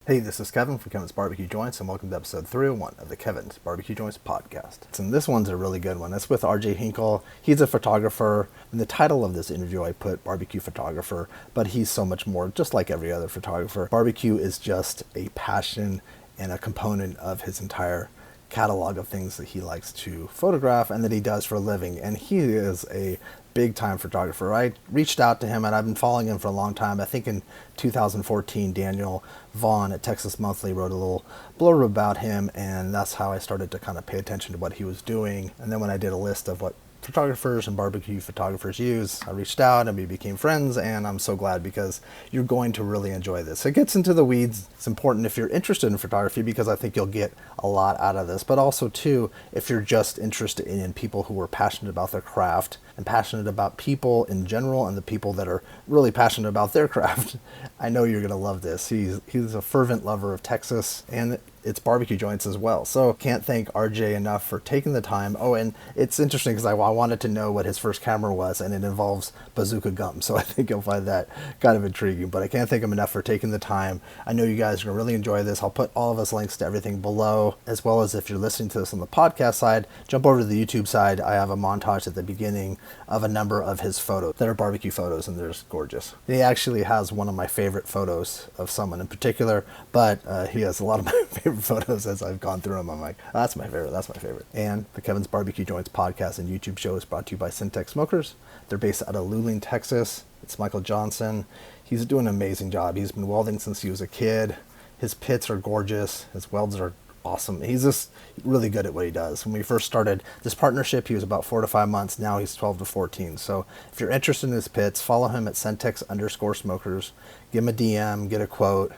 Hey, this is Kevin from Kevin's Barbecue Joints, and welcome to episode 301 of the Kevin's Barbecue Joints podcast. And this one's a really good one. It's with RJ Hinkle. He's a photographer. In the title of this interview, I put barbecue photographer, but he's so much more, just like every other photographer. Barbecue is just a passion and a component of his entire catalog of things that he likes to photograph and that he does for a living. And he is a big time photographer. I reached out to him and I've been following him for a long time. I think in 2014, Daniel Vaughn at Texas Monthly wrote a little blurb about him, and that's how I started to kind of pay attention to what he was doing. And then when I did a list of what photographers and barbecue photographers use, I reached out and we became friends, and I'm so glad because you're going to really enjoy this. It gets into the weeds. It's important if you're interested in photography because I think you'll get a lot out of this, but also too if you're just interested in people who are passionate about their craft and passionate about people in general and the people that are really passionate about their craft. I know you're going to love this. He's a fervent lover of Texas and its barbecue joints as well. So can't thank RJ enough for taking the time. Oh, and it's interesting because I wanted to know what his first camera was, and it involves bazooka gum. So I think you'll find that kind of intriguing. But I can't thank him enough for taking the time. I know you guys are going to really enjoy this. I'll put all of us links to everything below, as well as if you're listening to this on the podcast side, jump over to the YouTube side. I have a montage at the beginning of a number of his photos that are barbecue photos, and they're just gorgeous. He actually has one of my favorite photos of someone in particular, but he has a lot of my favorite photos as I've gone through them. I'm like, that's my favorite. And the Kevin's Barbecue Joints podcast and YouTube show is brought to you by Syntex Smokers. They're based out of Luling, Texas. It's Michael Johnson. He's doing an amazing job. He's been welding since he was a kid. His pits are gorgeous. His welds are awesome. He's just really good at what he does. When we first started this partnership, he was about 4 to 5 months. Now he's 12 to 14. So if you're interested in his pits, follow him at Centex_smokers. Give him a DM, get a quote.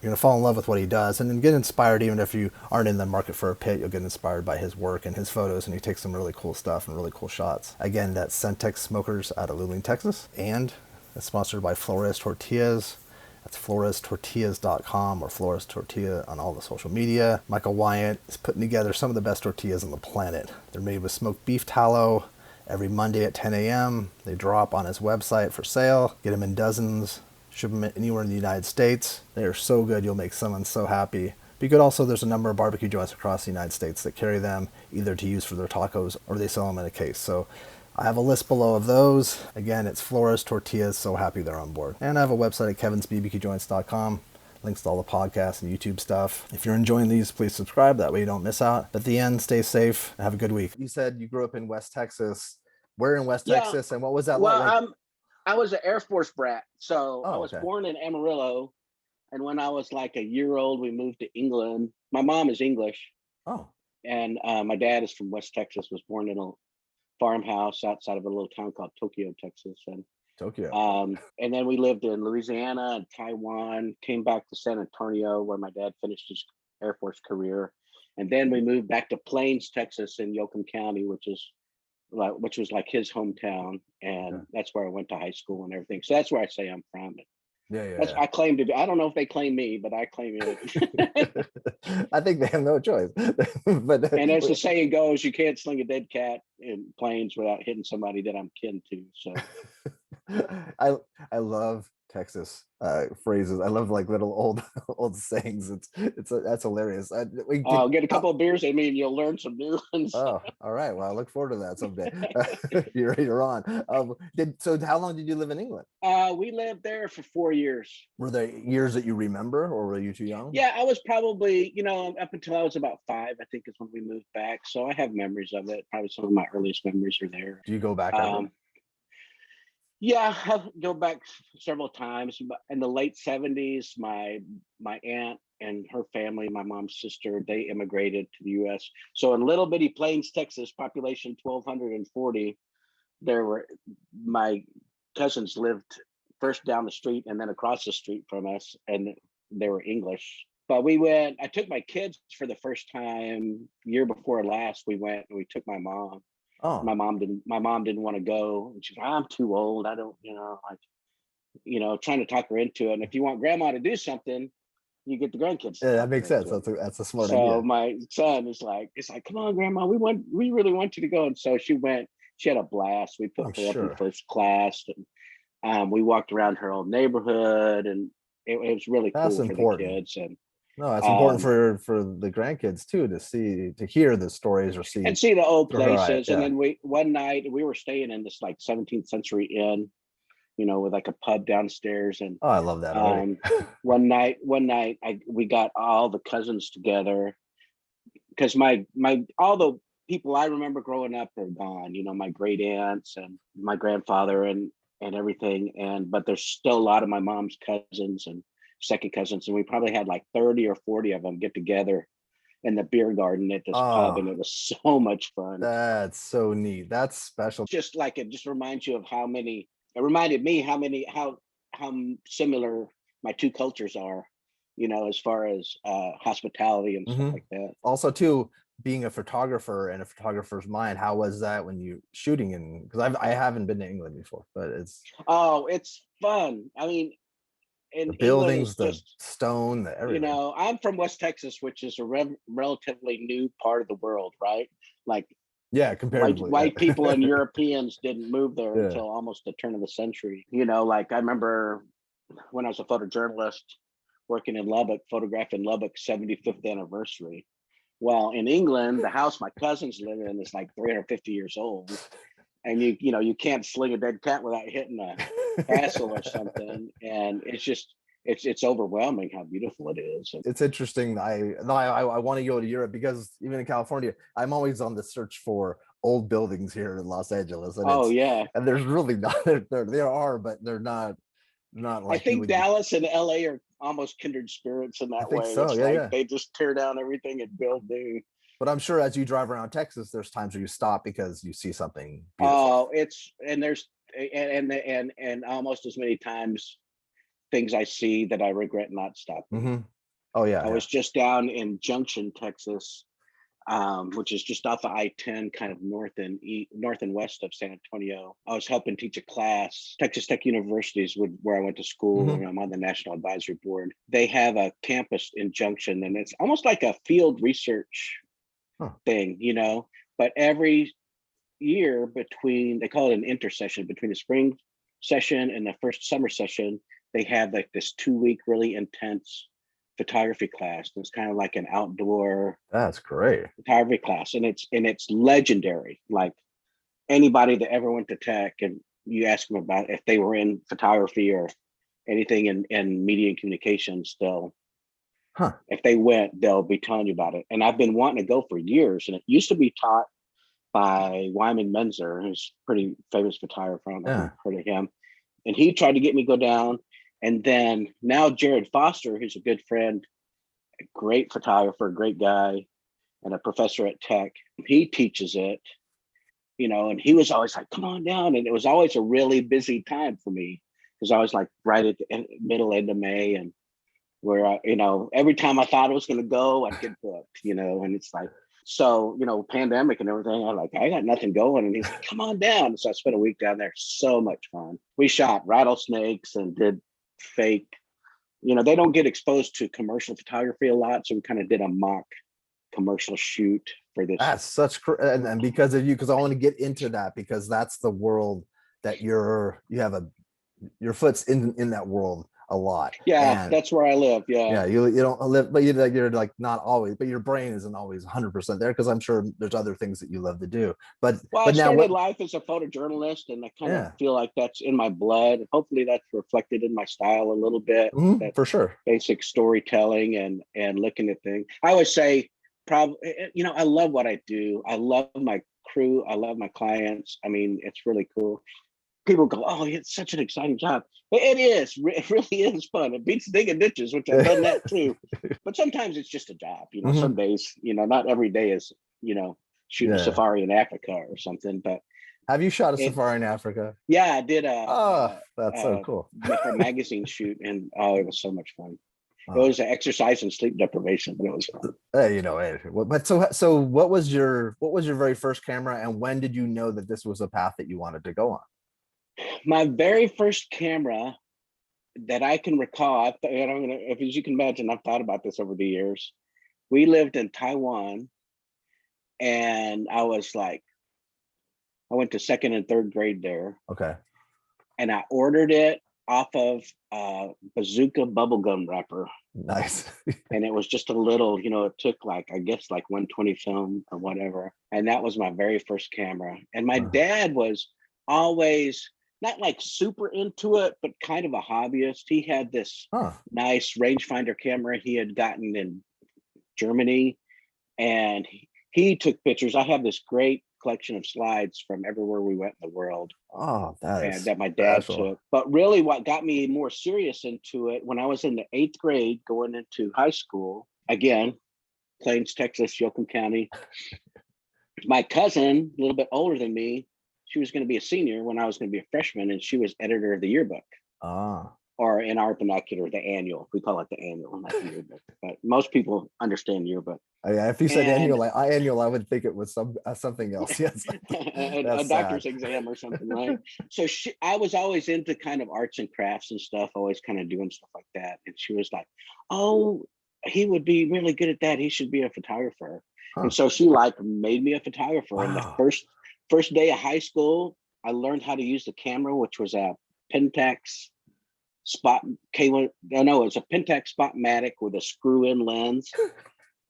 You're going to fall in love with what he does and then get inspired. Even if you aren't in the market for a pit, you'll get inspired by his work and his photos, and he takes some really cool stuff and really cool shots. Again, that's Centex Smokers out of Luling, Texas, and it's sponsored by Flores Tortillas. That's florestortillas.com or Flores Tortilla on all the social media. Michael Wyatt is putting together some of the best tortillas on the planet. They're made with smoked beef tallow. Every Monday at 10 a.m. They drop on his website for sale. Get them in dozens. Ship them anywhere in the United States. They are so good, you'll make someone so happy. But you could also, there's a number of barbecue joints across the United States that carry them either to use for their tacos or they sell them in a case. So I have a list below of those. Again, it's Flores Tortillas, so happy they're on board. And I have a website at kevinsbbqjoints.com. Links to all the podcasts and YouTube stuff. If you're enjoying these, please subscribe. That way you don't miss out. At the end, stay safe and have a good week. You said you grew up in West Texas. Where in West Yeah, Texas, and what was that well, like? I was an Air Force brat, so I Oh, was okay. born in Amarillo, and when I was like a year old, we moved to England. My mom is English, Oh, and my dad is from West Texas. Was born in a farmhouse outside of a little town called Tokyo, Texas, Tokyo. and then we lived in Louisiana and Taiwan. Came back to San Antonio, where my dad finished his Air Force career, and then we moved back to Plains, Texas, in Yoakum County, which was like his hometown, Yeah. and that's where I went to high school and everything. So that's where I say I'm from. Yeah, yeah, That's yeah. I claim to be. I don't know if they claim me, but I claim it. I think they have no choice. But And as the saying goes, you can't sling a dead cat in Plains without hitting somebody that I'm kin to. So I I love Texas phrases. I love like little old old sayings. That's hilarious. We did. I'll get a couple of beers. I mean, you'll learn some new ones. Oh, all right. Well, I look forward to that someday. You're on. So how long did you live in England? We lived there for 4 years. Were there years that you remember, or were you too young? Yeah, I was probably, up until I was about 5, I think is when we moved back. So I have memories of it. Probably some of my earliest memories are there. Do you go back ever? Um, Yeah, I've go back several times. But in the late 70s, my aunt and her family, my mom's sister, they immigrated to the US. So in little bitty Plains, Texas, population 1,240, there were my cousins lived first down the street and then across the street from us, and they were English. But I took my kids for the first time year before last. We went and we took my mom. Oh, My mom didn't want to go, and she's like, I'm too old, I don't, like, trying to talk her into it. And if you want grandma to do something, you get the grandkids to yeah, that talk her makes sense. into it. That's a smart So idea. my son is like, it's like, come on, grandma, we really want you to go. And so she went. She had a blast. We put I'm her up in sure. first class, and we walked around her old neighborhood, and it was really That's cool for the important. kids. No, that's important Um, for the grandkids too, to hear the stories or and see see the old through her eye. places. And Yeah. then one night we were staying in this like 17th century inn, with like a pub downstairs. And Oh, I love that already. um, one night we got all the cousins together because my all the people I remember growing up are gone. My great aunts and my grandfather and everything. But there's still a lot of my mom's cousins and second cousins, and we probably had like 30 or 40 of them get together in the beer garden at this pub, Oh, and it was so much fun. that's so neat. That's special. Just like it just reminds you of it reminded me how similar my two cultures are, as far as hospitality and stuff Hmm. like that. Also, too, being a photographer and a photographer's mind, how was that when you shooting in? Because I haven't been to England before, but it's Oh, it's fun. I mean, the in England is buildings, the just, stone, the everything. I'm from West Texas, which is a relatively new part of the world, right? Like Yeah, white comparatively. white people Yeah. and Europeans didn't move there Yeah. until almost the turn of the century. Like I remember when I was a photojournalist working in Lubbock, photographing Lubbock's 75th anniversary. Well, in England, the house my cousins live in is like 350 years old, and you can't sling a dead cat without hitting a castle or something, and it's overwhelming how beautiful it is. And, It's interesting. I want to go to Europe because even in California, I'm always on the search for old buildings here in Los Angeles, and oh yeah, there's really not there are, but they're not I like you think would. Dallas and LA are almost kindred spirits in I that think way. so. It's Yeah, like yeah. they just tear down everything and build new. But I'm sure as you drive around Texas, there's times where you stop because you see something beautiful. Oh, it's and there's and almost as many times things I see that I regret not stopping. Hmm. Oh yeah, I yeah. was just down in Junction, Texas, which is just off of I-10, kind of north and west of San Antonio. I was helping teach a class. Texas Tech University is where I went to school, Hmm. and I'm on the National Advisory Board. They have a campus in Junction, and it's almost like a field research Huh. thing, But every year they call it an intersession between the spring session and the first summer session, they have like this 2 week really intense photography class. It's kind of like an outdoor That's great. photography class, and it's legendary. Like anybody that ever went to Tech, and you ask them about if they were in photography or anything in media and communications, Huh. if they went, they'll be telling you about it. And I've been wanting to go for years, and it used to be taught by Wyman Menzer, who's a pretty famous photographer. I don't know if Yeah. you've heard of him. And he tried to get me to go down. And then now Jared Foster, who's a good friend, a great photographer, great guy, and a professor at Tech, he teaches it, and he was always like, come on down. And it was always a really busy time for me because I was like right at the middle end of May, and where every time I thought I was going to go, I'd get booked, and it's like, so, pandemic and everything, I'm like, I got nothing going. And he's like, come on down. So I spent a week down there. So much fun. We shot rattlesnakes and did fake, they don't get exposed to commercial photography a lot. So we kind of did a mock commercial shoot for this. That's and because of you, because I want to get into that because that's the world that you have your foot's in that world a lot. Yeah, And that's where I live. Yeah. yeah, you don't live, but you're like not always, but your brain isn't always 100% there because I'm sure there's other things that you love to do. Well, I But now started what? life as a photojournalist, and I kind of Yeah. feel like that's in my blood. Hopefully, that's reflected in my style a little bit. Mhm, That for sure. basic storytelling and looking at things. I always say, probably, I love what I do. I love my crew. I love my clients. I mean, it's really cool. People go, "Oh, it's such an exciting job." It is. It really is fun. It beats digging ditches, which I've done that too. But sometimes it's just a job. Some Mhm. days, not every day is, shooting a Yeah. safari in Africa or something. But Have you shot a it, safari in Africa? yeah, I did Oh, that's so cool. for a magazine shoot, and oh, it was so much fun. It Oh, was an exercise in sleep deprivation, but it was fun. but so what was your very first camera, and when did you know that this was a path that you wanted to go on? My very first camera that I can recall, if as you can imagine, I've thought about this over the years. We lived in Taiwan, and I went to second and third grade there, Okay. and I ordered it off of Bazooka bubblegum wrapper. Nice. And it was just a little, it took like, I guess like 120 film or whatever. And that was my very first camera. And my dad was always not like super into it, but kind of a hobbyist. He had this nice rangefinder camera he had gotten in Germany, and he took pictures. I have this great collection of slides from everywhere we went in the world. Oh, that my dad took. But really what got me more serious into it, when I was in the 8th grade going into high school, again, Plains, Texas, Yoakum County, my cousin, a little bit older than me, she was going to be a senior when I was going to be a freshman, and she was editor of the yearbook. Or in our vernacular, the annual. We call it the annual, not the yearbook. But most people understand yearbook. Yeah, if you said annual, I would think it was something else. Yes, a doctor's exam or something, right? So I was always into kind of arts and crafts and stuff, always kind of doing stuff like that. And she was like, "Oh, he would be really good at that. He should be a photographer." And so she like made me a photographer. Wow. And the first day of high school, I learned how to use the camera, which was a Pentax Spot K1. No, it's a Pentax Spotmatic with a screw-in lens.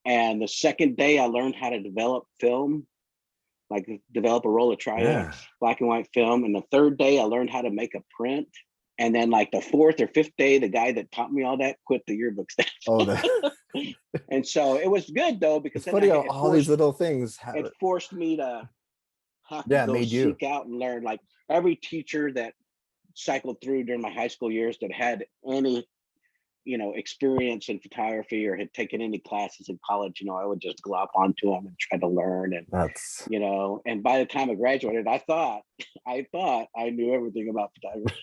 And the second day I learned how to develop film, like develop a roll of Tri-X, black and white film. And the third day I learned how to make a print. And then like the 4th or 5th day, the guy that taught me all that quit the yearbook staff. And so it was good though, because it's funny how all these little things it forced me to have to go seek out and learn. Like every teacher that cycled through during my high school years that had any experience in photography or had taken any classes in college, I would just glop onto them and try to learn. And and by the time I graduated, I thought I knew everything about photography.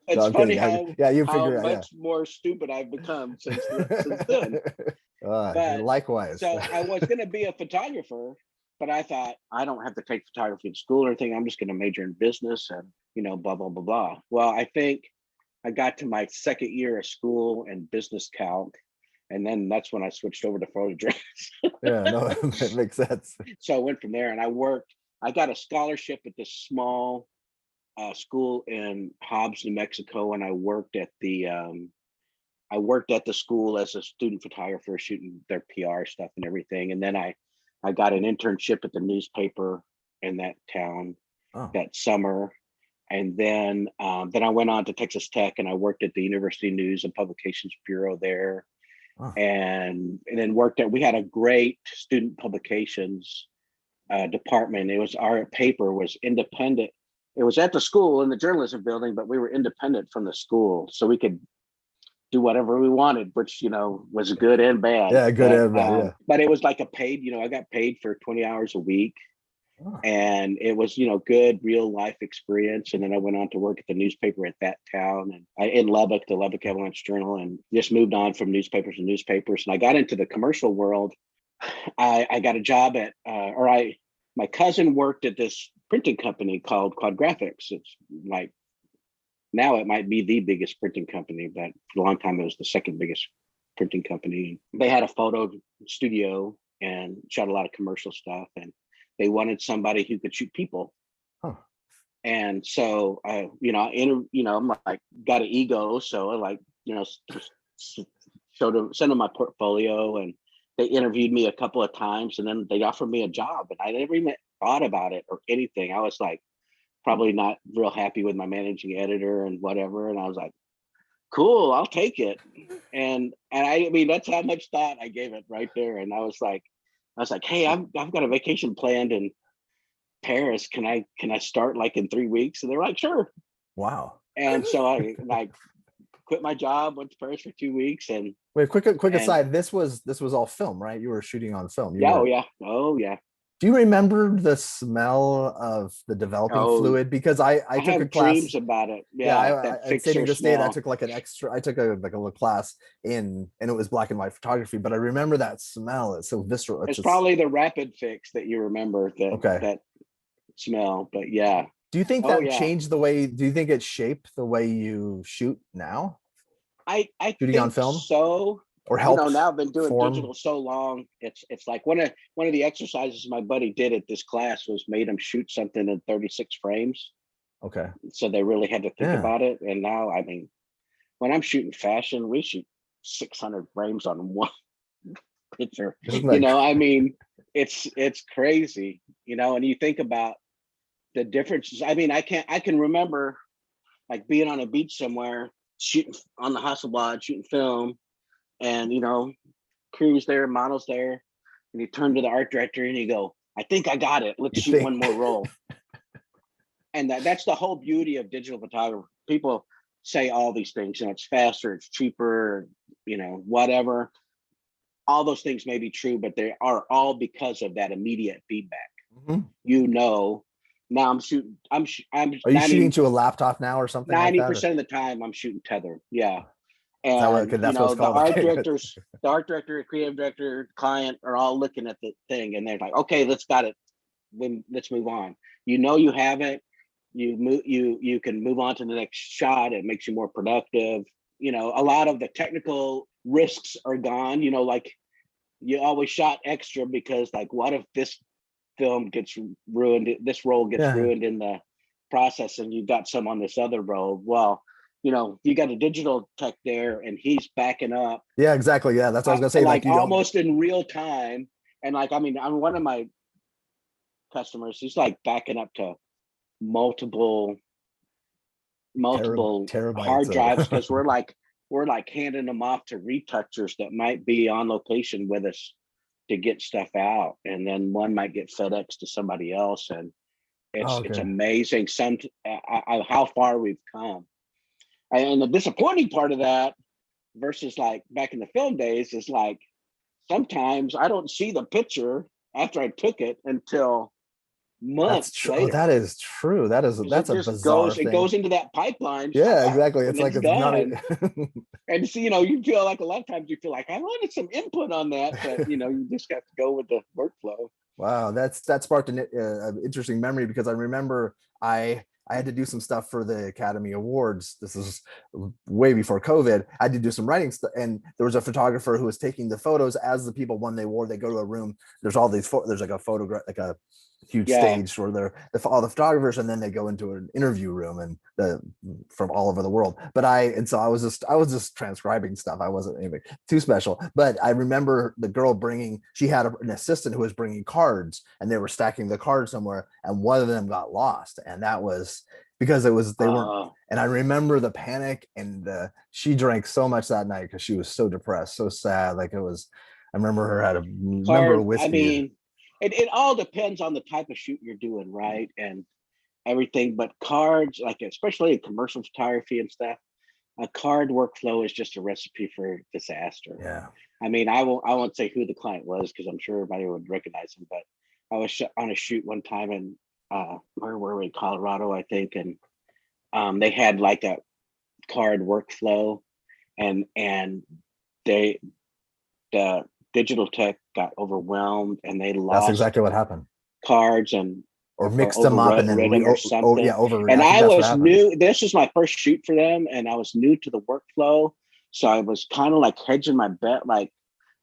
It's funny how much more stupid I've become since then. But likewise. So I was going to be a photographer, but I thought I don't have to take photography in school or anything. I'm just going to major in business and blah blah blah blah. Well, I think I got to my 2nd year of school and business calc, and then that's when I switched over to photojournalism. That makes sense. So I went from there, and I got a scholarship at this small school in Hobbs, New Mexico, and I worked at the school as a student photographer, shooting their PR stuff and everything. And then I got an internship at the newspaper in that town that summer. And then I went on to Texas Tech, and I worked at the University News and Publications Bureau there. And then we had a great student publications department. Our paper was independent. It was at the school in the journalism building, but we were independent from the school. So we could do whatever we wanted, which, was good and bad. Yeah, good and bad, But it was like a paid, I got paid for 20 hours a week. And it was, good real life experience. And then I went on to work at the newspaper at that town and in Lubbock, the Lubbock Avalanche Journal, and just moved on from newspapers to newspapers. And I got into the commercial world. I got a job at, my cousin worked at this printing company called Quad Graphics. It's like, now it might be the biggest printing company, but for a long time it was the 2nd biggest printing company. They had a photo studio and shot a lot of commercial stuff, and they wanted somebody who could shoot people. And so I'm like, got an ego, so I like, sent them my portfolio, and they interviewed me a couple of times, and then they offered me a job, and I never even thought about it or anything. I was like, probably not real happy with my managing editor and whatever. And I was like, cool, I'll take it. And I mean, that's how much thought I gave it right there. And I was like, hey, I've got a vacation planned in Paris. Can I start like in 3 weeks? And they're like, sure. Wow. And so I like quit my job, went to Paris for 2 weeks. And wait, quick aside, this was all film, right? You were shooting on film. Oh yeah. Do you remember the smell of the developing fluid? Because I took a class. Dreams about it. At San Diego State, I took like a little class and it was black and white photography. But I remember that smell. It's so visceral. It's probably the rapid fix that you remember. That smell. But yeah. Do you think that changed the way? Do you think it shaped the way you shoot now? I shooting think on film. So. Or help now I've been doing digital so long. It's like one of the exercises my buddy did at this class was made him shoot something in 36 frames. Okay. So they really had to think Yeah. about it. And now, I mean, when I'm shooting fashion, we shoot 600 frames on one picture. Isn't You that know, I mean, it's crazy. You know, and you think about the differences. I mean, I can remember like being on a beach somewhere, shooting on the Hasselblad, shooting film, and you know, crew's there, models there, and you turn to the art director and you go, "I think I got it. Let's you shoot think? one more roll." And that's the whole beauty of digital photography. People say all these things, you know, it's faster, it's cheaper, you know, whatever. All those things may be true, but they are all because of that immediate feedback. Mhm. You know, now I'm shooting. I'm Are you shooting to a laptop now or something like ninety that? Or percent of the time I'm shooting tether. Yeah, is that what? and Okay, you that's what it's know called. Okay, good. the art director, creative director, client are all looking at the thing, and they're like, "Okay, let's got it. Let's move on." You know, you have it. You can move on to the next shot. It makes you more productive. You know, a lot of the technical risks are gone. You know, like you always shot extra because like, what if this film gets ruined, this role gets Yeah. ruined in the process, and you got some on this other role? Well, you know, you got a digital tech there and he's backing up Yeah, exactly. Yeah, that's what I was gonna say. Like like you don't. almost in real time. And like, I mean, I'm one of my customers, he's like backing up to multiple Terabytes hard drives of. because we're like handing them off to retouchers that might be on location with us to get stuff out, and then one might get FedEx to somebody else. And Oh, it's okay. amazing how far we've come. And the disappointing part of that versus like back in the film days is like sometimes I don't see the picture after I took it until That's months true. Oh, later that is true. because That's it a just bizarre goes it thing. goes into that pipeline Yeah, exactly. and It's like it's it's not. done. And so, you know, you feel like a lot of times you feel like I wanted some input on that, but you know, you just got to go with the workflow. Wow, that sparked an interesting memory because I remember I had to do some stuff for the Academy Awards. This is way before COVID. I had to do some writing stuff, and there was a photographer who was taking the photos as the people won the award. They go to a room. There's all these. There's like a photograph, like a huge Yeah. stage where they're all the photographers, and then they go into an interview room and from all over the world. But I was just transcribing stuff. I wasn't anything too special. But I remember the girl she had an assistant who was bringing cards, and they were stacking the cards somewhere, and one of them got lost, and that was because they weren't. Uh, And I remember the panic, and she drank so much that night because she was so depressed, so sad. Like it was. I remember her had a number of Card, I whiskey. mean, it all depends on the type of shoot you're doing, right? And everything. But cards, like especially in commercial photography and stuff, a card workflow is just a recipe for disaster. Yeah. I mean, I won't say who the client was because I'm sure everybody would recognize him, but I was on a shoot one time in where were we, Colorado, I think, and they had like a card workflow, and they the digital tech got overwhelmed and they That's lost exactly what happened. cards and Or or mixed them up and then overread them or yeah, something. over. And I think I that's what was happened. new. This was my first shoot for them, and I was new to the workflow, so I was kind of like hedging my bet. Like,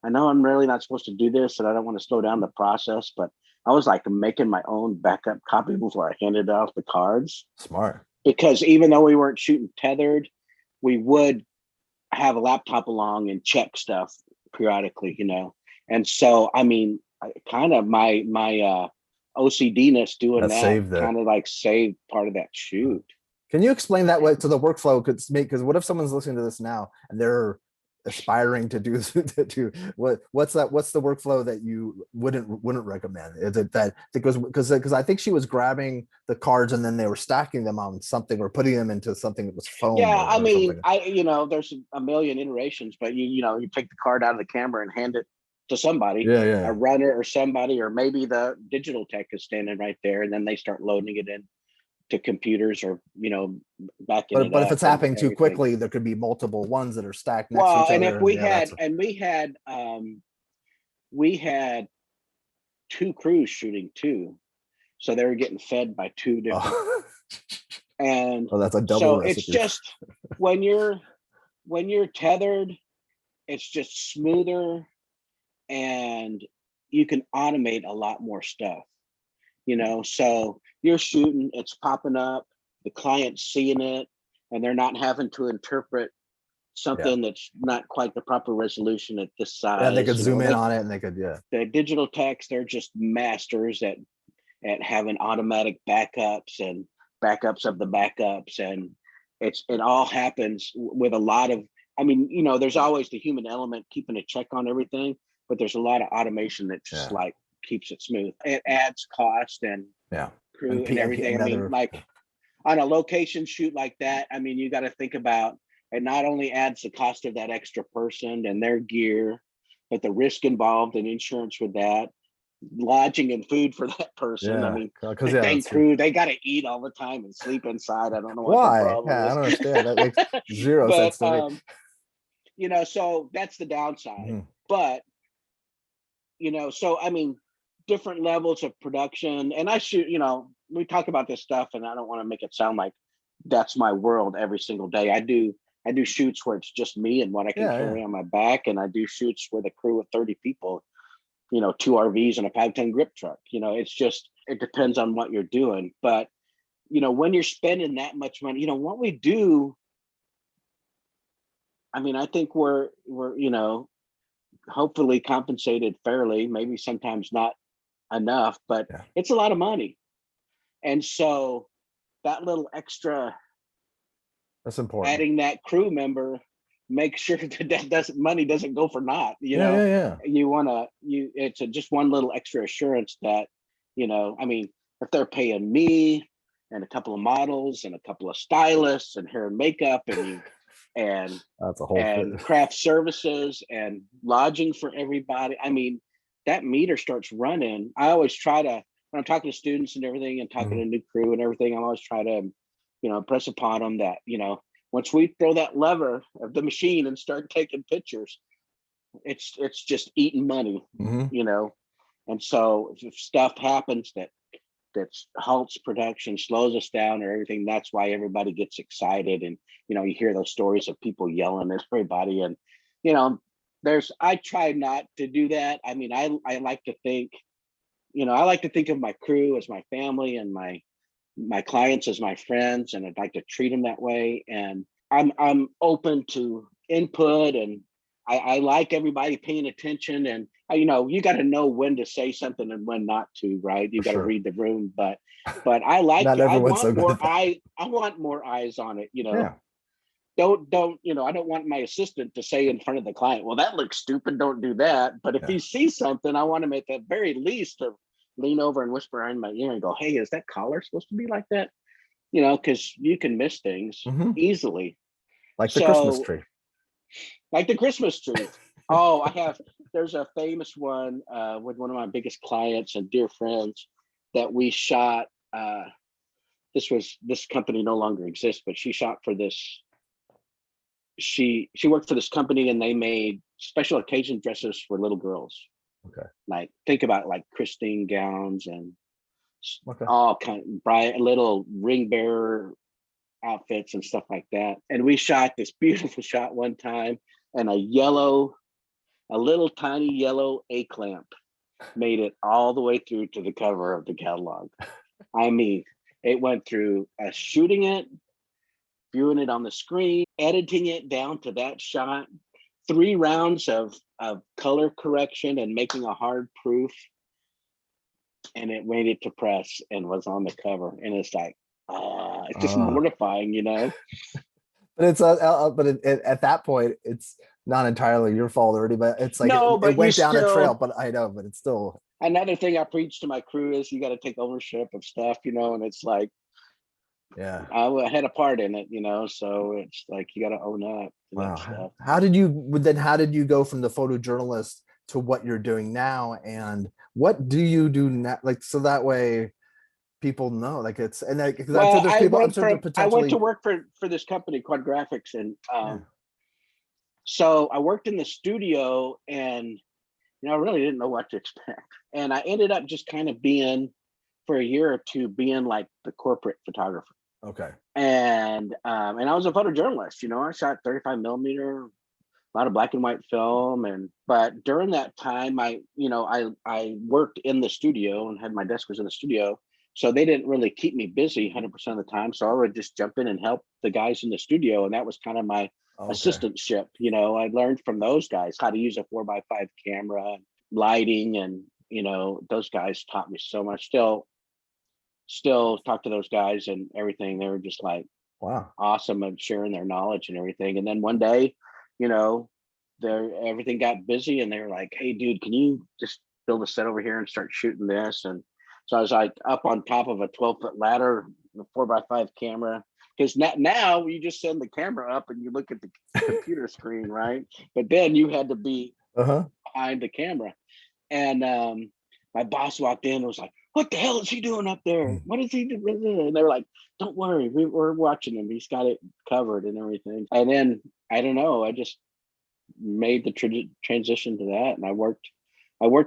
I know I'm really not supposed to do this, and I don't want to slow down the process, but I was like making my own backup copy before I handed off the cards Smart. because even though we weren't shooting tethered, we would have a laptop along and check stuff periodically, you know. And so, I mean, kind of my OCDness doing That that saved it. kind of like saved part of that shoot. Can you explain that way to the workflow? Could make because what if someone's listening to this now and they're aspiring to do what's the workflow that you wouldn't recommend? Is it that because I think she was grabbing the cards and then they were stacking them on something or putting them into something that was foam Yeah, I or mean, something. there's a million iterations, but you take the card out of the camera and hand it to somebody, Yeah, a yeah. runner or somebody, or maybe the digital tech is standing right there, and then they start loading it in to computers or backing it But if up it's and happening too everything. quickly, there could be multiple ones that are stacked next to Well, each and if other. we Yeah, had that's and we had two crews shooting too, so they were getting fed by two different. oh, And oh, that's a double so it's recipe. just when you're tethered, it's just smoother, and you can automate a lot more stuff. So you're shooting, it's popping up, the client's seeing it and they're not having to interpret Yeah. something that's not quite the proper resolution at this size. And they could zoom in on it and they could, yeah. The digital techs, they're just masters at having automatic backups and backups of the backups. And it all happens with a lot of, I mean, you know, there's always the human element keeping a check on everything, but there's a lot of automation that just like keeps it smooth. It adds cost and crew and everything. I mean, like on a location shoot like that, I mean, you got to think about, it not only adds the cost of that extra person and their gear, but the risk involved in insurance with that, lodging and food for that person. I mean, they crew, they got to eat all the time and sleep inside. I don't know why. The problem is. I don't understand. That makes zero sense to me. You know, so that's the downside. But you know, so I mean, different levels of production. And I shoot, you know, we talk about this stuff, and I don't want to make it sound like that's my world every single day. I do shoots where it's just me and what I can carry on my back, and I do shoots with a crew of 30 people, you know, 2 RVs and a 510 grip truck. You know, it's just, it depends on what you're doing. But you know, when you're spending that much money, you know, what we do, I mean, I think we're you know, hopefully compensated fairly, maybe sometimes not enough, but it's a lot of money. And so that little extra, that's important, adding that crew member, make sure that money doesn't go for naught. You know, you want to, it's just one little extra assurance that, you know, I mean, if they're paying me and a couple of models and a couple of stylists and hair and makeup and that's a whole and craft services and lodging for everybody, I mean, that meter starts running. I always try to, when I'm talking to students and everything and talking to new crew and everything, I always try to, you know, impress upon them that, you know, once we throw that lever of the machine and start taking pictures, it's just eating money, you know. And so if stuff happens that halts production, slows us down or everything, that's why everybody gets excited. And, you know, you hear those stories of people yelling at everybody. And, you know, I try not to do that. I mean, I like to think, you know, I like to think of my crew as my family and my clients as my friends, and I'd like to treat them that way. And I'm open to input, and I like everybody paying attention. And you know, you got to know when to say something and when not to, right? You got to read the room. But I like it. I want more eyes on it. You know, don't you know? I don't want my assistant to say in front of the client, "Well, that looks stupid. Don't do that." But if he sees something, I want him at the very least to lean over and whisper in my ear and go, "Hey, is that collar supposed to be like that?" You know, because you can miss things easily. Like the Christmas tree. Like the Christmas tree. There's a famous one with one of my biggest clients and dear friends that we shot. This company no longer exists, but she shot for this. She worked for this company, and they made special occasion dresses for little girls. Okay. Like, think about like Christine gowns and all kind of bright little ring bearer outfits and stuff like that. And we shot this beautiful shot one time, and a little tiny yellow A-clamp made it all the way through to the cover of the catalog. I mean, it went through shooting it, viewing it on the screen, editing it down to that shot, 3 rounds of color correction and making a hard proof, and it made it to press and was on the cover. And it's like, it's just mortifying, you know. But it's at that point, it's not entirely your fault already. But it's like it went down a trail. But I know, but it's still another thing I preach to my crew is you got to take ownership of stuff, you know. And it's like, I had a part in it, you know. So it's like you got to own up to that stuff. How did you go from the photojournalist to what you're doing now, and what do you do now? Like, so that way people know, like, it's, and like, because I went to work for this company, Quad Graphics, and so I worked in the studio, and you know, I really didn't know what to expect, and I ended up just kind of being, for a year or two, being like the corporate photographer. Okay. And I was a photojournalist. You know, I shot 35 millimeter, a lot of black and white film, but during that time, I worked in the studio, and had my desk was in the studio. So they didn't really keep me busy 100% of the time. So I would just jump in and help the guys in the studio. And that was kind of my Okay. assistantship. I learned from those guys how to use a 4x5 camera, lighting, and, those guys taught me so much. Still talk to those guys and everything. They were just like Wow. awesome at sharing their knowledge and everything. And then one day, you know, everything got busy and they were like, "Hey dude, can you just build a set over here and start shooting this?" And so I was like up on top of a 12-foot ladder, the 4x5 camera. Because now you just send the camera up and you look at the computer screen, right? But then you had to be Uh-huh. behind the camera. And my boss walked in and was like, "What the hell is he doing up there? Mm. What is he doing?" And they were like, "Don't worry, we're watching him. He's got it covered and everything." And then I don't know, I just made the transition to that, and I worked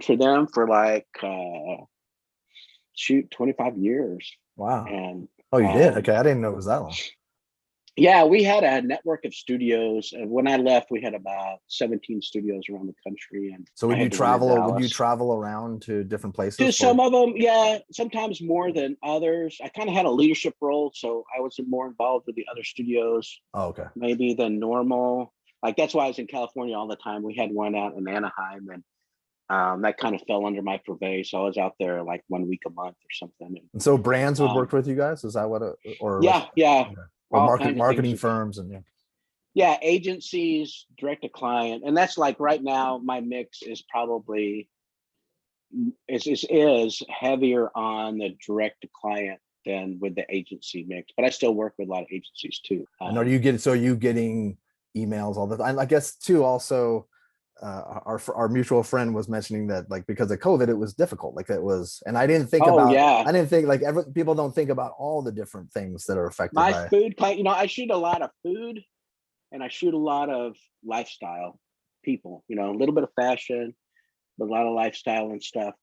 for them for like 25 years. Wow. And Oh, you did? um Okay, I didn't know it was that long. yeah, we had a network of studios, and when I left we had about 17 studios around the country, and So I would you had the one in travel, or would you Dallas. travel around to different To places some for? of them, yeah, sometimes more than others. I kind of had a leadership role, so I was more involved with the other studios Oh, okay. maybe than normal. Like that's why I was in California all the time. We had one out in Anaheim, and that kind of fell under my purvey. So I was out there like 1 week a month or something. And, And so brands would work um, with you guys? Is that what or like yeah, yeah, okay. Or all kinds of things. marketing firms and yeah. Yeah, agencies, direct to client, and that's like right now my mix is probably is heavier on the direct to client than with the agency mix, but I still work with a lot of agencies too. And are you getting emails all the time? I guess too also our mutual friend was mentioning that like because of COVID it was difficult. Like it was, and Oh yeah, I didn't think like people don't think about all the different things that are affected my by. food client. I shoot a lot of food, and I shoot a lot of lifestyle people. A little bit of fashion, but a lot of lifestyle and stuff.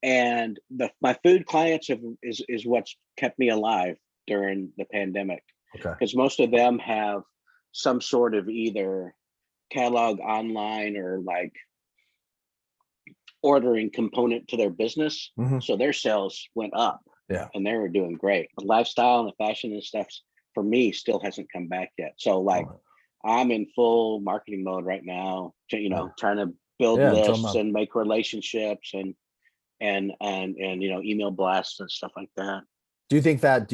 And my food clients is what's kept me alive during the pandemic, Okay. because most of them have some sort of either catalog online or like ordering component to their business. Hmm. So their sales went up Yeah. and they were doing great. The lifestyle and the fashion and stuff for me still hasn't come back yet. So like Oh, I'm in full marketing mode right now, yeah. trying to build Yeah. Drum lists up. and make relationships and email blasts and stuff like that. Do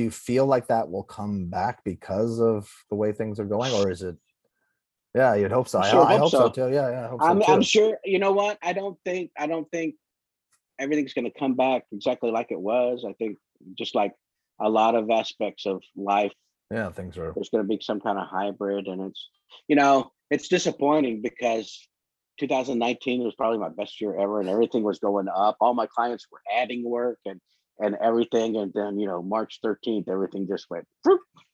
you feel like that will come back because of the way things are going, or is it? Yeah, you'd hope so. I sure I hope hope so so. too. Yeah, yeah, I hope so I'm too. sure. You know what? I don't think everything's going to come back exactly like it was. I think just like a lot of aspects of life, Yeah, things are. there's going to be some kind of hybrid, and it's disappointing because 2019 was probably my best year ever, and everything was going up. All my clients were adding work and everything, and then March 13th, everything just went.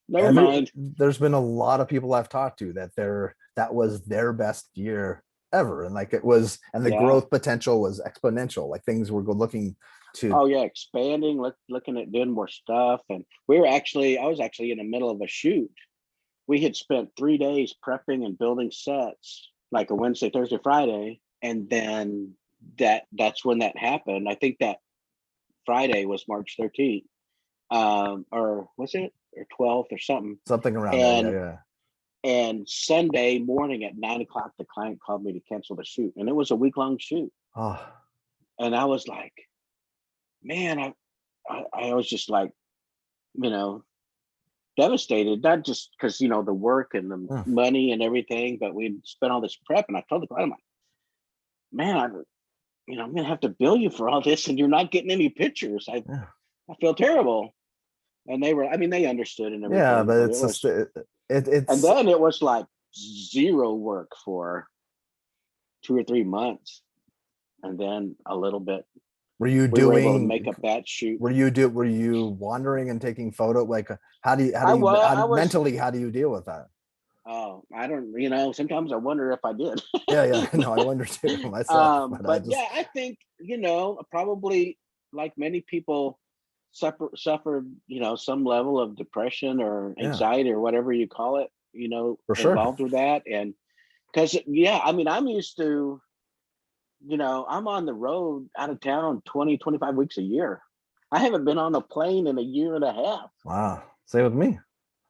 Never mind. There's been a lot of people I've talked to that was their best year ever, and like it was, and the Yeah. growth potential was exponential. Like things were looking to. Oh yeah, expanding, looking at doing more stuff, and I was actually in the middle of a shoot. We had spent 3 days prepping and building sets, like a Wednesday, Thursday, Friday, and then that's when that happened. I think that Friday was March 13th, or was it, or 12th or something. Something around there. Yeah, And yeah. Sunday morning at 9 o'clock, the client called me to cancel the shoot, and it was a week-long shoot. Oh, And I was like, man, I was just like, you know, devastated, not just because the work and the yeah, money and everything, but we spent all this prep. And I told the client, I'm like, man, I'm gonna have to bill you for all this, and you're not getting any pictures. yeah. I feel terrible. And they understood and Yeah, everything, but but it's just and it's. then it was like zero work for 2 or 3 months, and then a little bit. Were you We were able to doing? make up that shoot. Were you wandering and taking photo? Like I was, I was. mentally how do you deal with that? Oh, I don't. Sometimes I wonder if I did. Yeah, yeah. No, I wonder too myself, but I But just. yeah, I think probably like many people suffered some level of depression or Yeah, anxiety or whatever you call it, for sure. involved with that. And because yeah, I'm used to, I'm on the road out of town 20, 25 weeks a year. I haven't been on a plane in a year and a half. Wow. Same with me.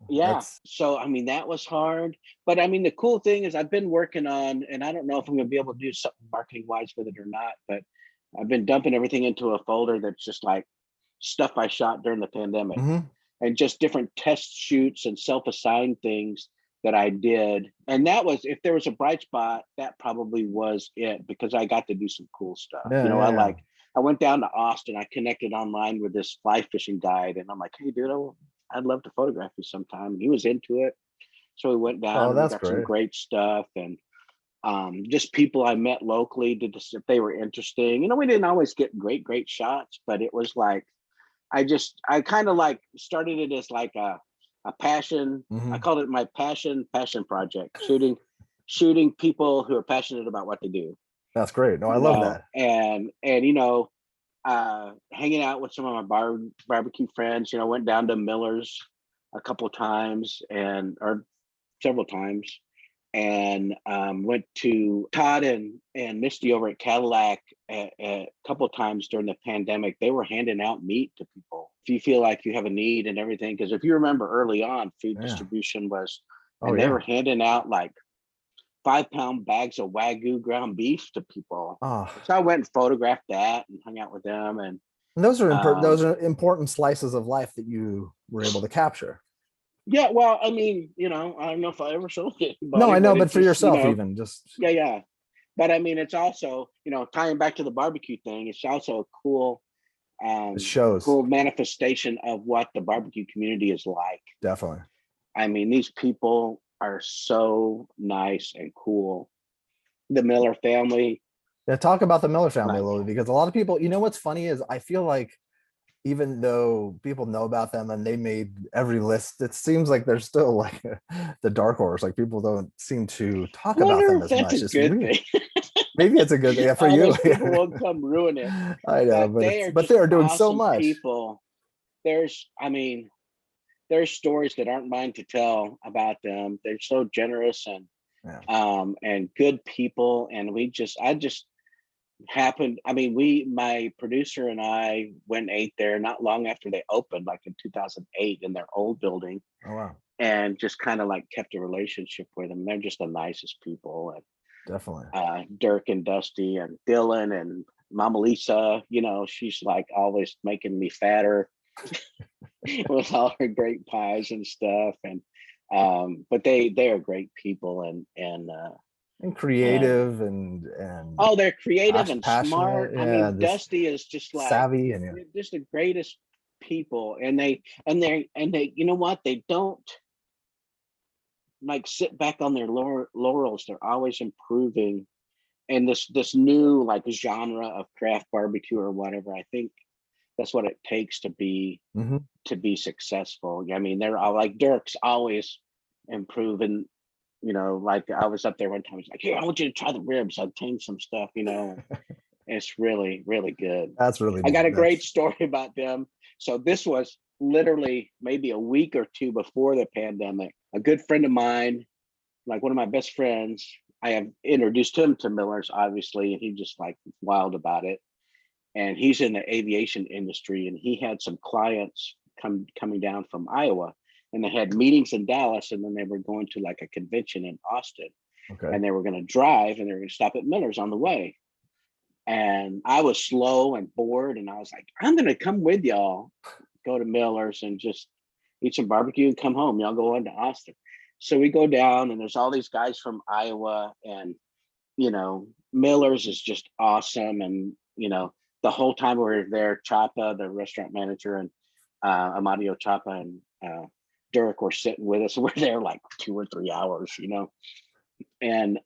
Yeah. That's So I mean that was hard. But I mean the cool thing is I've been working on, and I don't know if I'm gonna be able to do something marketing wise with it or not, but I've been dumping everything into a folder that's just like stuff I shot during the pandemic mhm. and just different test shoots and self-assigned things that I did. And that was, if there was a bright spot, that probably was it, because I got to do some cool stuff. Yeah, You know, yeah, yeah. I went down to Austin. I connected online with this fly fishing guide, and I'm like, hey, dude, I'd love to photograph you sometime. And he was into it. So we went down Oh, and we that's got some great. great stuff. And just people I met locally did this if they were interesting. You know, we didn't always get great shots, but it was like I kind of like started it as like a passion. I Mhm. called it my passion project, shooting people who are passionate about what they do, That's great. No, I you love know, that. and you know, hanging out with some of my barbecue friends. You know, went down to Miller's a couple times and or several times, and went to Todd and Misty over at Cadillac a couple times during the pandemic. They were handing out meat to people if you feel like you have a need and everything. Because if you remember early on, food Yeah. distribution was, Oh, and they were yeah. handing out like 5-pound bags of Wagyu ground beef to people. Oh, So I went and photographed that and hung out with them. And and those um, are important slices of life that you were able to capture. yeah, well, I mean, you know, I don't know if I ever showed No, anybody, I know, but but it for just, you yourself, know, even just yeah, yeah. But I mean, it's also, you know, tying back to the barbecue thing, it's also a it shows. cool manifestation of what the barbecue community is like. Definitely. I mean, these people are so nice and cool. The Miller family, Yeah, talk about the Miller family a like, little bit because a lot of people, you know, what's funny is I feel like even though people know about them and they made every list, it seems like they're still like the dark horse. Like people don't seem to talk about wonder them if as that's a much. It's good weird. thing. Maybe it's a good thing for All you. those people won't come ruin it. I know, But but they it's are but just they are doing so awesome much. people. I mean, there's stories that aren't mine to tell about them. They're so generous Yeah. and good people. And I just happened. I mean, my producer and I went and ate there not long after they opened, like in 2008, in their old building, Oh wow. and just kind of like kept a relationship with them. They're just the nicest people. And Definitely. Dirk and Dusty and Dylan and Mama Lisa, you know, she's like always making me fatter with all her great pies and stuff. And but they are great people. And And creative and oh, they're creative and passionate. smart. I Yeah, mean, just Dusty is just like, savvy and yeah. they're just the greatest people. And they you know what, they don't like sit back on their laurels. They're always improving. And this new like genre of craft barbecue or whatever, I think that's what it takes Hmm. to be successful. I mean, they're all like Dirk's always improving. You know, like I was up there one time. He's like, "Here, I want you to try the ribs. I've changed some stuff." You know, and it's really, really good. That's really I got neat. a great That's story about them. So this was literally maybe a week or two before the pandemic. A good friend of mine, like one of my best friends, I have introduced him to Miller's, obviously, and he just like wild about it. And he's in the aviation industry, and he had some clients coming down from Iowa, and they had meetings in Dallas, and then they were going to like a convention in Austin, okay. and they were going to drive, and they were going to stop at Miller's on the way. And I was slow and bored, and I was like, I'm going to come with y'all, go to Miller's and just eat some barbecue and come home. Y'all go on to Austin. So we go down, and there's all these guys from Iowa, and you know, Miller's is just awesome. And, you know, the whole time we were there, Chapa, the restaurant manager, and Amadio Chapa and Dirk were sitting with us. We're there like 2 or 3 hours, you know. And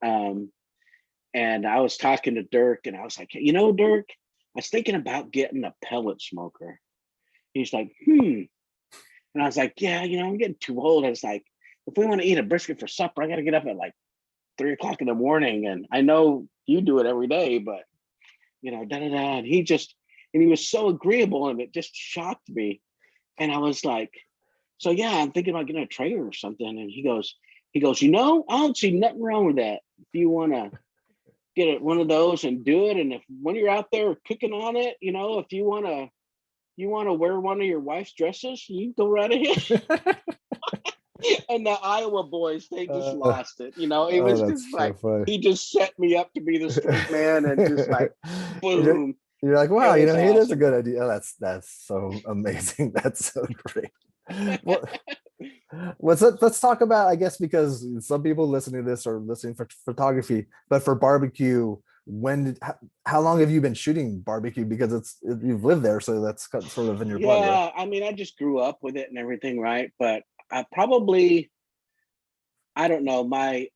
and I was talking to Dirk, and I was like, you know, Dirk, I was thinking about getting a pellet smoker. He's like, hmm. And I was like, yeah, you know, I'm getting too old. I was like, if we want to eat a brisket for supper, I got to get up at like 3 o'clock in the morning. And I know you do it every day, but you know, da da da. And he was so agreeable, and it just shocked me. And I was like, so yeah, I'm thinking about getting a trailer or something. And you know, I don't see nothing wrong with that. If you want to get one of those and do it, and if when you're out there cooking on it, you know, if you want to you want to wear one of your wife's dresses? You go right ahead. And the Iowa boys, they just Uh, lost it. You know, it oh, was just that's so like funny. he just set me up to be the straight man, and just like You're boom, you're like, it wow, was it is a awesome. good idea. Oh, that's so amazing. That's so great. Well, let's talk about, I guess, because some people listening to this are listening for photography, but for barbecue, how long have you been shooting barbecue? Because you've lived there, so that's sort of in your blood, right? Yeah, I mean, I just grew up with it and everything, right? But I probably, I don't know, my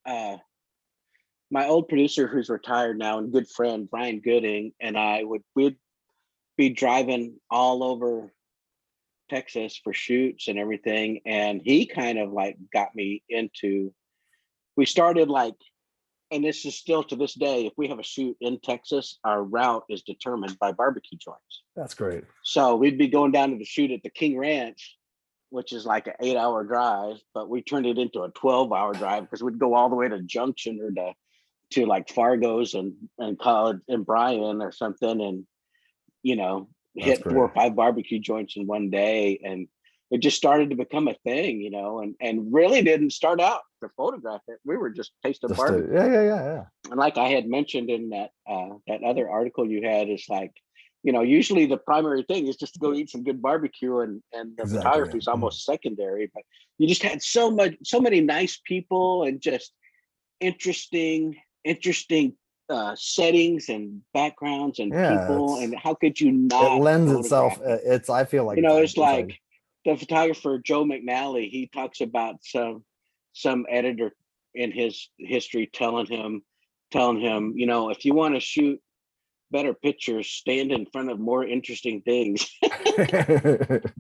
old producer who's retired now and good friend Brian Gooding and we'd be driving all over Texas for shoots and everything, and he kind of like got me into. We started like, and this is still to this day, if we have a shoot in Texas, our route is determined by barbecue joints. That's great. So we'd be going down to the shoot at the King Ranch, which is like an 8-hour drive, but we turned it into a 12-hour drive because we'd go all the way to Junction or to like Fargo's and College and Bryan or something, and you know, That's hit 4 great. or 5 barbecue joints in one day. And it just started to become a thing, and really didn't start out to photograph it. We were just tasting Just to, barbecue. yeah, yeah, yeah, yeah. And like I had mentioned in that other article you had, is like, usually the primary thing is just to go eat some good barbecue, and the Exactly. photography is Mhm. almost secondary. But you just had so many nice people and just interesting settings and backgrounds and Yeah, people, and how could you it not lends itself. photograph it? It's I feel like It's it's like like the photographer Joe McNally. He talks about some editor in his history telling him, if you want to shoot better pictures, stand in front of more interesting things.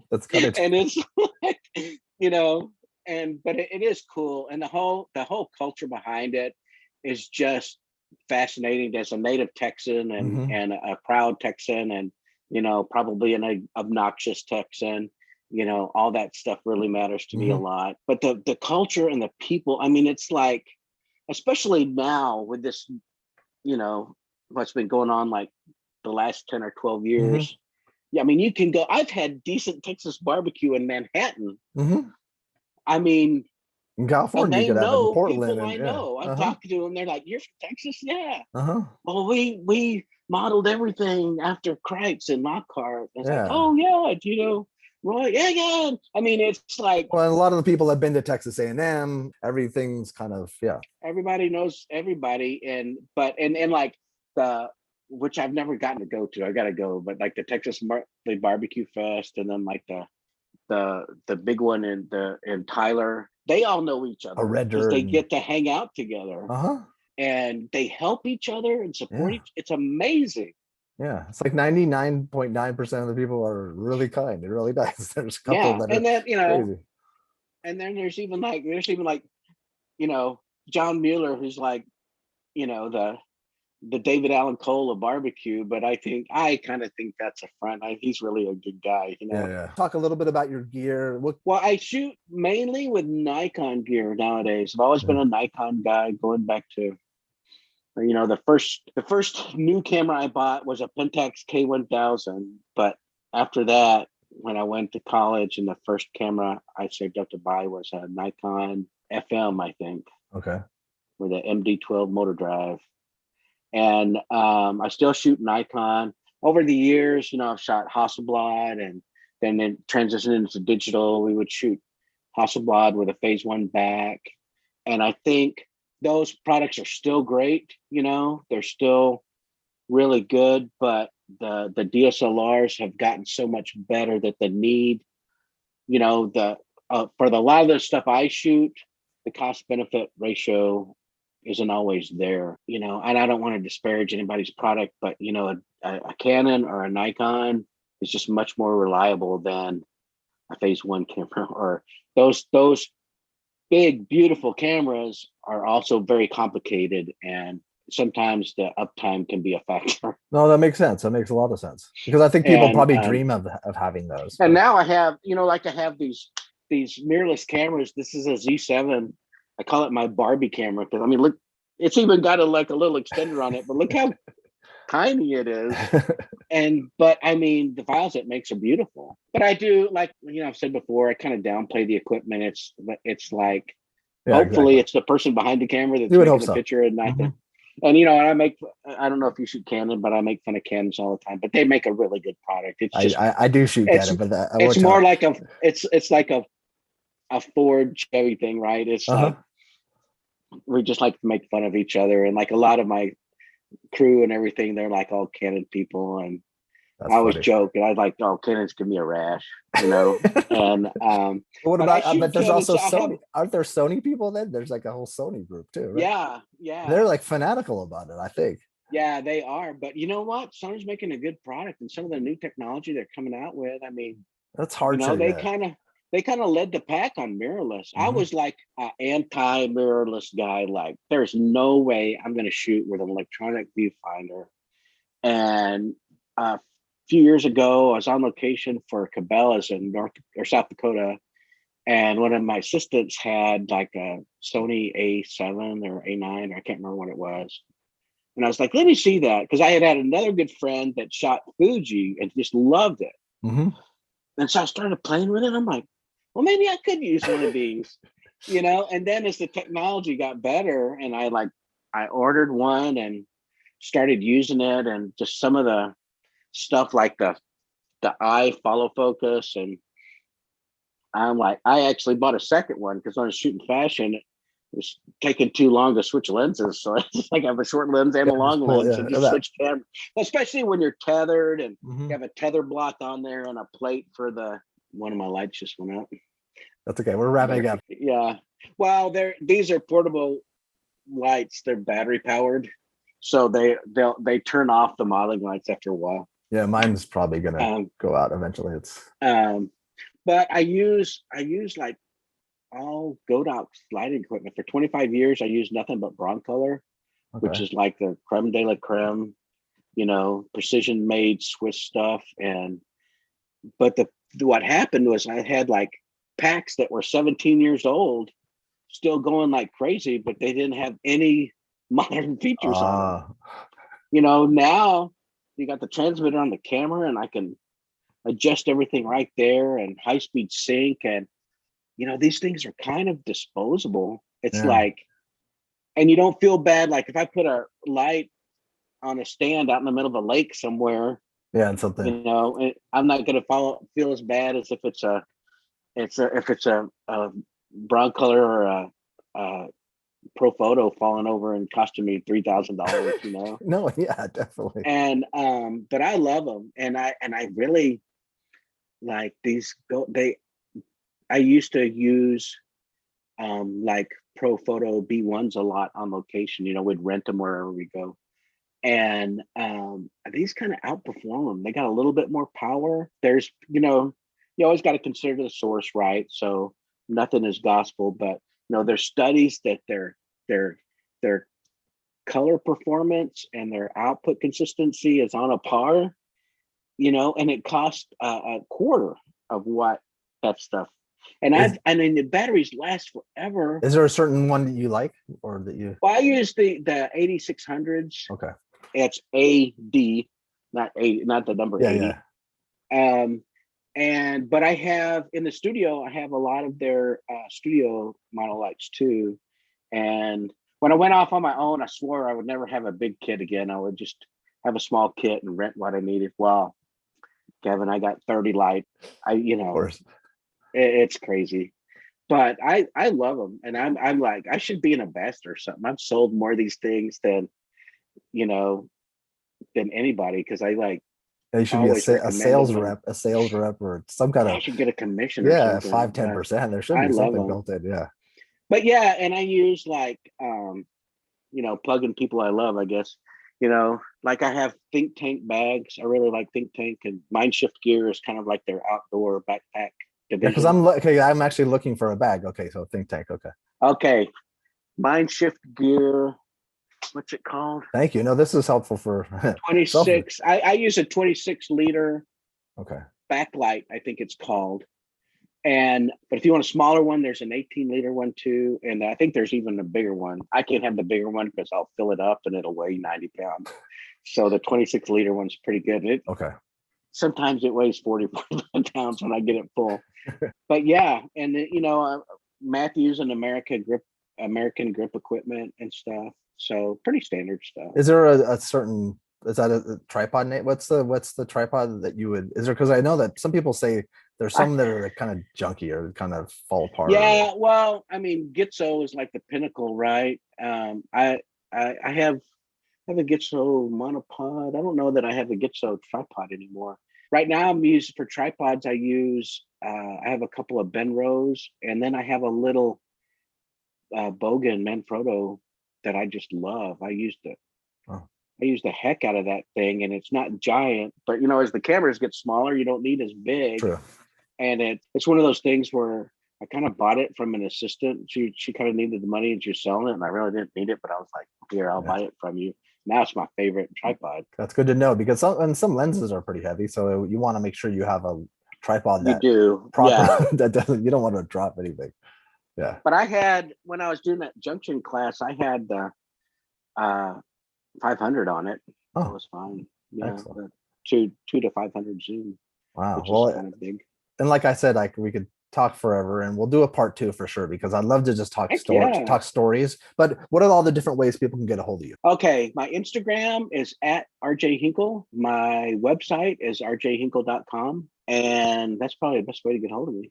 that's kind of And it's like, you know but it is cool, and the whole culture behind it is just fascinating. As a native Texan, and hmm and a proud Texan, and probably an obnoxious Texan, all that stuff really matters to me a hmm lot. But the culture and the people, I mean, it's like, especially now with this, you know what's been going on, like the last 10 or 12 hmm years. Yeah, I mean, you can go. I've had decent Texas barbecue in Manhattan. hmm I mean, In and California, you they could have it in know Portland, people and I yeah, know. I'm uh-huh, talking to them. They're like, "You're from Texas?" Yeah. uh-huh, Well, we modeled everything after Cripes and Lockhart. It's like, yeah. oh yeah, Roy, yeah, yeah. I mean, it's like Well, and a lot of the people have been to Texas A&M. Everything's kind of, yeah. everybody knows everybody, and like the which I've never gotten to go to. I got to go, but like the Texas Monthly Barbecue Fest, and then like the big one in Tyler. They all know each A other red because dirt they and get to hang out together, uh-huh, and they help each other and support yeah, each. It's amazing. yeah. It's like 99.9% of the people are really kind. They're really nice. There's a couple Yeah, that and are then crazy. and then there's even like you know John Mueller, who's like the David Allen Cole of barbecue, but I kind of think that's a front. He's really a good guy. Yeah, yeah. Talk a little bit about your gear. What? Well, I shoot mainly with Nikon gear nowadays. I've always been Yeah. a Nikon guy, going back to the first new camera I bought was a Pentax K1000. But after that, when I went to college, and the first camera I saved up to buy was a Nikon FM, I think, Okay. with an MD12 motor drive. And I still shoot Nikon. Over the years, I've shot Hasselblad, and then transitioned into digital. We would shoot Hasselblad with a phase one back. And I think those products are still great. They're still really good, but the DSLRs have gotten so much better that the need, the for a lot of the stuff I shoot, the cost benefit ratio isn't always there. And I don't want to disparage anybody's product, but a Canon or a Nikon is just much more reliable than a phase one camera, or those big beautiful cameras are also very complicated, and sometimes the uptime can be a factor. No, that makes sense. That makes a lot of sense because I think people and probably um, dream of having those. and But now I have, like I have these mirrorless cameras. This is a Z7. I call it my Barbie camera because, I mean, look, it's even got like a little extender on it, but look how tiny it is. But I mean, the files it makes are beautiful. But I do, like, I've said before, I kind of downplay the equipment. It's like, Yeah, hopefully exactly. it's the person behind the camera that's You would hope making the so. picture and not Hmm. the. And I don't know if you shoot Canon, but I make fun of Canons all the time. But they make a really good product. I do shoot It's Canon, but I it's won't tell more it. like it's like a Ford Chevy thing, right? It's Uh-huh. like we just like to make fun of each other, and like a lot of my crew and everything, they're like all Canon people, and That's I always funny. joke, and I like, oh, Canons give me a rash, and But what but I about? shoot But there's Canons. also So I have, Sony. Aren't there Sony people then? There's like a whole Sony group too, right? yeah, yeah, They're like fanatical about it. I think yeah, they are. But you know what? Sony's making a good product, and some of the new technology they're coming out with. I mean, that's hard to. they Yeah. kind of led the pack on mirrorless. I Hmm. was like an anti mirrorless guy. Like, there's no way I'm going to shoot with an electronic viewfinder. And a few years ago, I was on location for Cabela's in North or South Dakota, and one of my assistants had like a Sony A7 or A9, or I can't remember what it was. And I was like, let me see that, because I had another good friend that shot Fuji and just loved it. Hmm. And so I started playing with it. I'm like, well, maybe I could use one of these, And then as the technology got better, and I ordered one and started using it, and just some of the stuff like the eye follow focus, and I'm like, I actually bought a second one because when I was shooting fashion, it was taking too long to switch lenses. So it's like I have a short lens and Yeah, a just long pull. lens, Yeah, and just that. switch camera, especially when you're tethered and Hmm. you have a tether block on there and a plate for the. One of my lights just went out. That's okay. We're wrapping up. Yeah. Well, these are portable lights. They're battery powered, so they turn off the modeling lights after a while. Yeah, mine's probably gonna Um, go out eventually. It's um, but I use like all Godox lighting equipment for 25 years. I used nothing but Broncolor, which okay. is like the creme de la creme, precision made Swiss stuff. And but the what happened was I had like packs that were 17 years old still going like crazy, but they didn't have any modern features on them. Uh Now you got the transmitter on the camera, and I can adjust everything right there, and high speed sync. And these things are kind of disposable. It's yeah. like, and you don't feel bad. Like if I put a light on a stand out in the middle of a lake somewhere, Yeah, and something. I'm not going to feel as bad as if it's a brown color or a pro photo falling over and costing me $3,000. No, yeah, definitely. And but I love them, and I really like these. I used to use like pro photo B1s a lot on location. We'd rent them wherever we go, and these kind of outperform them. They got a little bit more power. There's you always got to consider the source, right? So nothing is gospel, but there's studies that their color performance and their output consistency is on a par, and it costs a quarter of what that stuff. And Is I mean, the batteries last forever. is there a certain one that you like or that you Well, I use the 8600s. okay. It's AD, not the number Yeah, 80. yeah. Um, but I have in the studio, I have a lot of their studio model lights too. And when I went off on my own, I swore I would never have a big kit again. I would just have a small kit and rent what I needed. Well, Kevin, I got 30 light. Of course. It's crazy. But I love them, and I'm like, I should be an ambassador or something. I've sold more of these things you know than anybody, because I like Yeah, you should be always a recommended them. a sales rep or some kind I of should get a commission or yeah, something. five, 10%. There should I be love something them. built in. Yeah. But yeah, and I use like plugging people I love, I guess. Like I have Think Tank bags. I really like Think Tank, and Mindshift Gear is kind of like their outdoor backpack Yeah, because division. okay, I'm actually looking for a bag. Okay, so think tank. Okay. Okay, Mindshift Gear. What's it called? Thank you. No, this is helpful for self. 26. I use a 26 liter Okay. backlight, I think it's called. But if you want a smaller one, there's an 18-liter one too. And I think there's even a bigger one. I can't have the bigger one because I'll fill it up and it'll weigh 90 pounds. So the 26 liter one's pretty good. Okay. Sometimes it weighs 45 pounds when I get it full. But yeah, and Matthews and American grip equipment and stuff. So pretty standard stuff. Is there a certain, is that a tripod name? What's the tripod that you would, is there, because I know that some people say there's some that are like kind of junky or kind of fall apart. Yeah, well, I mean, Gitzo is like the pinnacle, right? I have a Gitzo monopod. I don't know that I have a Gitzo tripod anymore. Right now, I'm using for tripods. I have a couple of Benros, and then I have a little Bogan Manfrotto that I just love. I use the heck out of that thing, and it's not giant, but as the cameras get smaller, you don't need as big. True. And it's one of those things where I kind of bought it from an assistant. She kind of needed the money and she was selling it, and I really didn't need it, but I was like, here, I'll buy it from you. Now it's my favorite tripod. That's good to know, because some lenses are pretty heavy, so you want to make sure you have a tripod that that doesn't, you don't want to drop anything. Yeah. But I had, when I was doing that junction class, I had the 500 on it. Oh, that was fine. Yeah, 2 to 500 zoom. Wow. Well, kind of big. And like I said, we could talk forever, and we'll do a part 2 for sure, because I'd love to just talk stories. But what are all the different ways people can get a hold of you? Okay, my Instagram is at RJ Hinkle. My website is rjhinkle.com, and that's probably the best way to get a hold of me.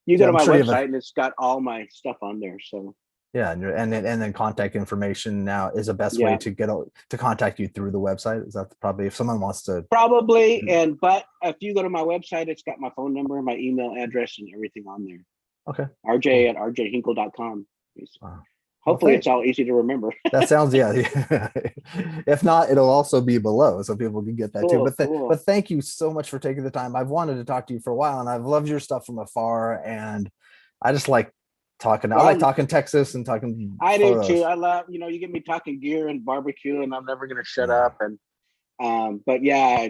You go to my website, and it's got all my stuff on there. So yeah, and then contact information now is the best way to contact you through the website. Is that probably, if someone wants to? Probably, but if you go to my website, it's got my phone number, my email address, and everything on there. Okay. RJ at rjhinkle.com. Wow. Hopefully it's all easy to remember. That sounds, yeah. If not, it'll also be below, so people can get that too. But thank you so much for taking the time. I've wanted to talk to you for a while, and I've loved your stuff from afar, and I just like talking. I like talking Texas and talking. I do too. I love, you get me talking gear and barbecue, and I'm never going to shut up. And but yeah,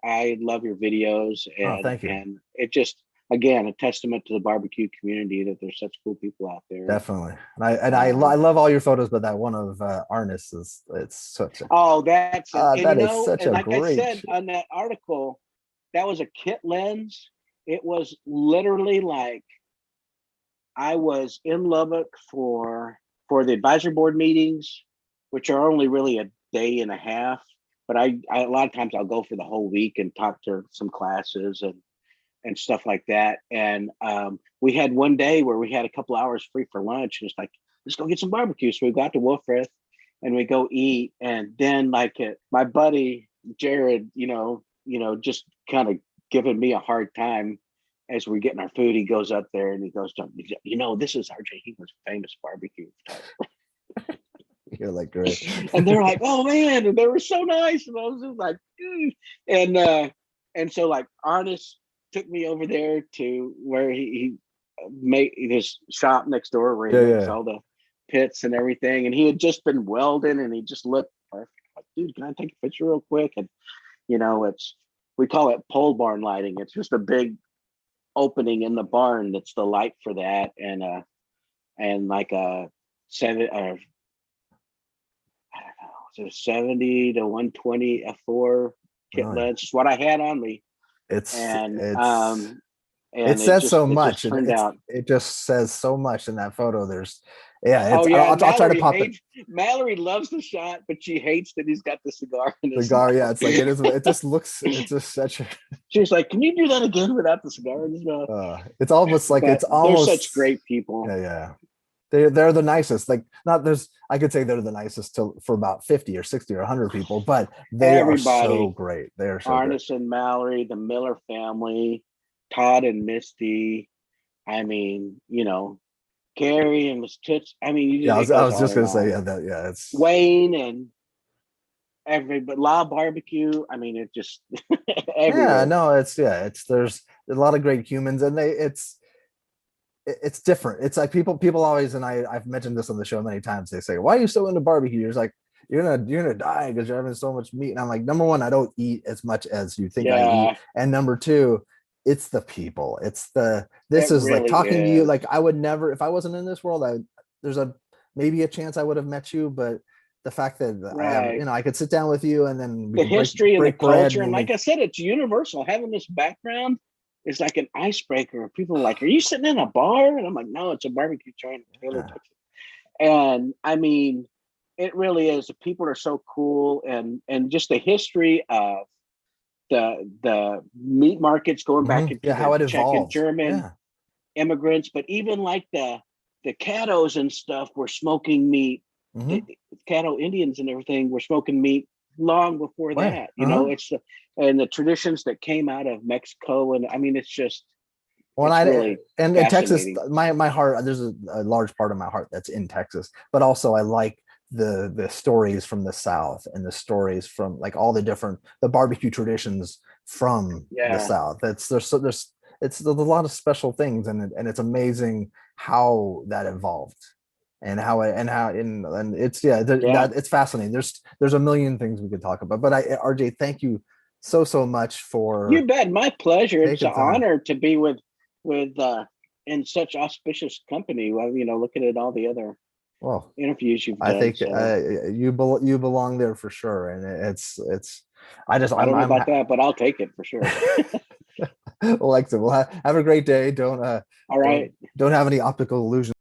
I love your videos, and thank you. And it just, again, a testament to the barbecue community that there's such cool people out there. Definitely. And I love all your photos, but that one of Arnis it's such a, that's such a like great, I said on that article, that was a kit lens. It was literally like I was in Lubbock for the advisory board meetings, which are only really a day and a half, but I a lot of times I'll go for the whole week and talk to some classes and stuff like that. And we had one day where we had a couple hours free for lunch, and it's like, let's go get some barbecue. So we got to Wolfrith and we go eat. And then my buddy Jared, just kind of giving me a hard time as we're getting our food. He goes up there and he goes, this is RJ Hinkle's famous barbecue photographer. You're like, great. And they're like, oh man, and they were so nice. And I was just like, and so like Arnis took me over there to where he made his shop next door where he makes all the pits and everything. And he had just been welding, and he just looked perfect. Like, dude, can I take a picture real quick? And we call it pole barn lighting. It's just a big opening in the barn that's the light for that, and like a 70 to 120 f4 kit lens. It's what I had on me. It says so much. It just says so much in that photo. I'll try to pop it. Mallory loves the shot, but she hates that he's got the cigar in his cigar. Yeah, it's like it just looks. It's just such a. She's like, "Can you do that again without the cigar in his mouth?" It's almost like they're such great people. Yeah. They're the nicest. Like, I could say they're the nicest for about 50 or 60 or 100 people, but are so great. They are so Arnis and Mallory, the Miller family, Todd and Misty. I mean, Gary and Miss Toots. I mean, I was just gonna say, it's Wayne and everybody. La Barbecue. I mean, it just there's a lot of great humans, and it's different. It's like people always, and I've mentioned this on the show many times, they say, why are you so into barbecue? You're like, you're gonna die because you're having so much meat. And I'm like, number one, I don't eat as much as you think I eat, and number two, it's the people. It's like talking to you. Like, I would never, if I wasn't in this world, there's maybe a chance I would have met you, but the fact that I have, right. I could sit down with you and then we The could history and the break bread culture. and And like we I said, it's universal. Having this background is like an icebreaker. People are like, "Are you sitting in a bar?" And I'm like, "No, it's a barbecue joint in Taylor, yeah. Texas." And I mean, it really is. The people are so cool, and just the history of the meat markets going back into Yeah, how the it Czech and evolved. German Yeah. immigrants, but even like the Caddos and stuff were smoking meat. The Hmm. Caddo Indians and everything were smoking meat long before Right. that. Uh-huh. It's and the traditions that came out of Mexico, and I mean, Well, it's really and in Texas, fascinating. my heart, there's a large part of my heart that's in Texas, but also I like the stories from the South and the stories from like all the barbecue traditions from the Yeah, South. There's it's a lot of special things, and it's amazing how that evolved and and it's yeah yeah. that it's fascinating. There's a million things we could talk about, but RJ, thank you so much for You bet. My pleasure. It's taking an time. honor to be with in such auspicious company. Well, looking at all the other Well, interviews you've I done. think So you belong there for sure, and it's I just I don't know I'm about that, but I'll take it for sure. Alexa. Well, have a great day. All right. Don't have any optical illusions.